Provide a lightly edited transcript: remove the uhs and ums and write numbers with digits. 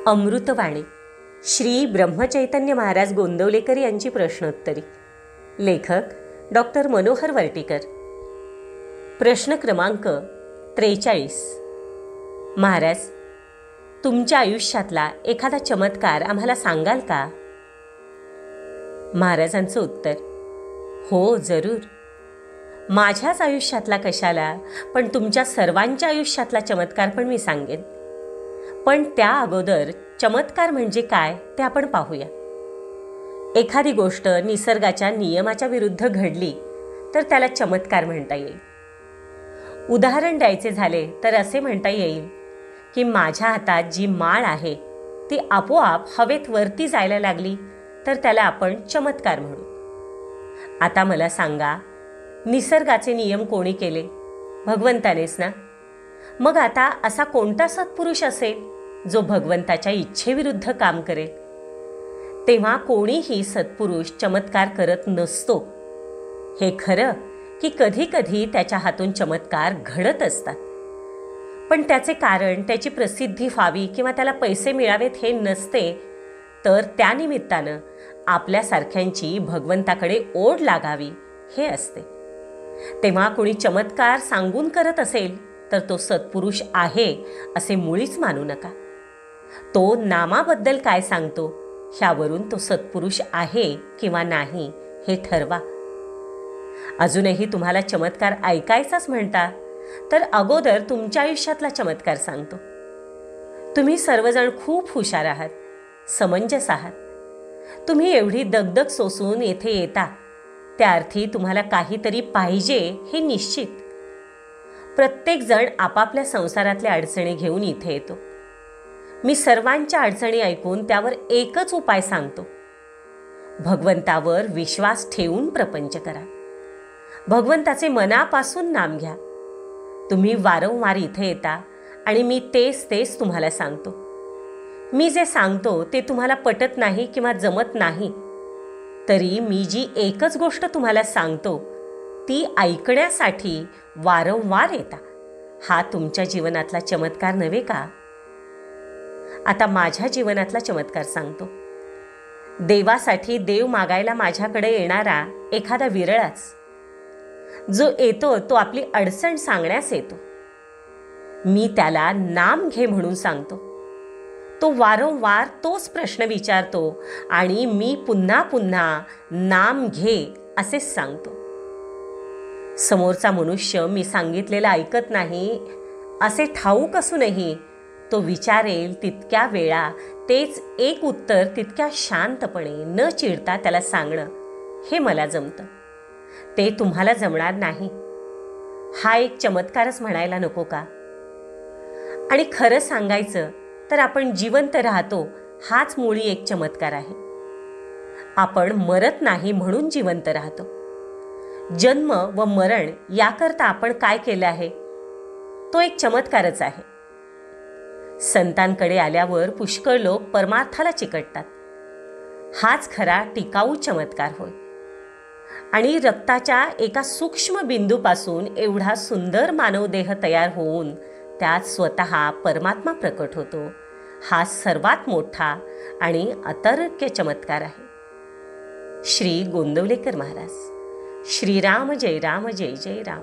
अमृतवाणी श्री ब्रह्मचैतन्य महाराज गोंदवलेकर यांची प्रश्नोत्तरी. लेखक डॉक्टर मनोहर वर्टीकर. प्रश्न क्रमांक 43. महाराज, तुमच्या आयुष्यातला एखादा चमत्कार आम्हाला सांगाल का? महाराजांचं उत्तर: हो, जरूर. माझ्याच आयुष्यातला कशाला, पण तुमच्या सर्वांच्या आयुष्यातला चमत्कार पण मी सांगेन. पण त्या अगोदर चमत्कार म्हणजे काय ते आपण पाहूया. एखादी गोष्ट निसर्गाच्या नियमाच्या विरुद्ध घडली तर त्याला चमत्कार म्हणता येईल. उदाहरण द्यायचे झाले तर असे म्हणता येईल की माझ्या हातात जी माळ आहे ती आपोआप हवेत वरती जायला लागली तर त्याला आपण चमत्कार म्हणू. आता मला सांगा, निसर्गाचे नियम कोणी केले? भगवंतानेच ना. मग आता असा कोणता सत्पुरुष असेल जो भगवंताच्या इच्छेविरुद्ध काम करेल? तेव्हा कोणीही सत्पुरुष चमत्कार करत नसतो. हे खरं की कधी कधी त्याच्या हातून चमत्कार घडत असतात, पण त्याचे कारण त्याची प्रसिद्धी व्हावी किंवा त्याला पैसे मिळावेत हे नसते, तर त्यानिमित्तानं आपल्यासारख्यांची भगवंताकडे ओढ लागावी हे असते. तेव्हा कोणी चमत्कार सांगून करत असेल तर तो सत्पुरुष आहे असे मुळीच मानू नका. तो नामाबद्दल काय सांगतो ह्यावरून तो सत्पुरुष आहे किंवा नाही हे ठरवा. अजूनही तुम्हाला चमत्कार ऐकायचाच म्हणता तर अगोदर तुमच्या आयुष्यातला चमत्कार सांगतो. तुम्ही सर्वजण खूप हुशार आहात, समंजस आहात. तुम्ही एवढी दगदग सोसून येथे येता त्या अर्थी तुम्हाला काहीतरी पाहिजे हे निश्चित. प्रत्येक जण आपापल्या संसारातल्या अडचणी घेऊन इथे येतो. मी सर्वांच्या अडचणी ऐकून त्यावर एकच उपाय सांगतो: भगवंतावर विश्वास ठेवून प्रपंच करा. भगवंताचे मनापासून नाम घ्या. तुम्ही वारंवार इथे येता आणि मी तेच तुम्हाला सांगतो. मी जे सांगतो ते तुम्हाला पटत नाही किंवा जमत नाही, तरी मी जी एकच गोष्ट तुम्हाला सांगतो ती ऐकण्यासाठी वारंवार येता. हा तुमच्या जीवनातला चमत्कार नव्हे का? आता माझ्या जीवनातला चमत्कार सांगतो. देवासाठी देव मागायला माझ्याकडे येणारा एखादा विरळाच जो येतो तो आपली अडचण सांगण्यास येतो. मी त्याला नाम घे म्हणून सांगतो. तो वारंवार तोच प्रश्न विचारतो आणि मी पुन्हा पुन्हा नाम घे असेच सांगतो. समोरचा मनुष्य मी सांगितलेलं ऐकत नाही असे ठाऊक असूनही तो विचारेल तितक्या वेळा तेच एक उत्तर तितक्या शांतपणे न चिडता त्याला सांगणं हे मला जमतं. ते तुम्हाला जमणार नाही. हा एक चमत्कारच म्हणायला नको का? आणि खरं सांगायचं तर आपण जिवंत राहतो हाच मुळी एक चमत्कार आहे. आपण मरत नाही म्हणून जिवंत राहतो. जन्म व मरण याकरता आपण काय केलं आहे तो एक चमत्कारच आहे. संतांकडे आल्यावर पुष्कळ लोक परमार्थाला चिकटतात. हाच खरा टिकाऊ चमत्कार होय. आणि रक्ताच्या एका सूक्ष्म बिंदूपासून एवढा सुंदर मानवदेह तयार होऊन त्यात स्वतः परमात्मा प्रकट होतो. हा सर्वात मोठा आणि अतर्क्य चमत्कार आहे. श्री गोंदवलेकर महाराज. श्रीराम जय राम, जय जय राम.